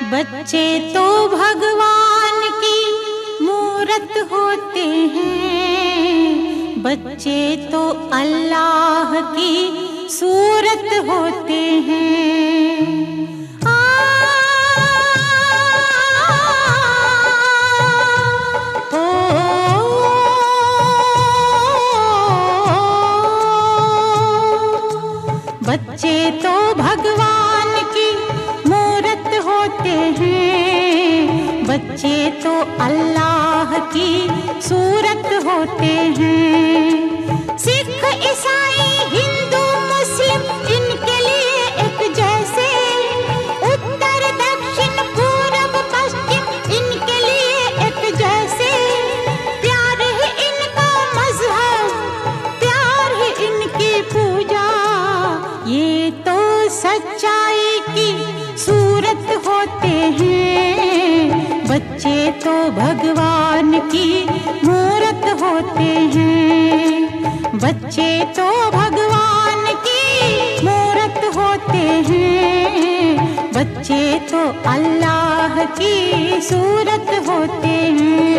बच्चे तो भगवान की मूरत होते हैं, बच्चे तो अल्लाह की सूरत होते हैं। बच्चे तो भगवान की मूरत होते हैं, बच्चे तो अल्लाह की सूरत होते हैं। सिख ईसाई हिंदू मुस्लिम इनके लिए एक जैसे, उत्तर दक्षिण पूरब पश्चिम इनके लिए एक जैसे। प्यार है इनका मजहब, प्यार है इनकी पूजा, ये तो सच्चाई की सूरत होते हैं। बच्चे तो भगवान की मूरत होते हैं, बच्चे तो भगवान की मूरत होते हैं, बच्चे तो अल्लाह की सूरत होते हैं।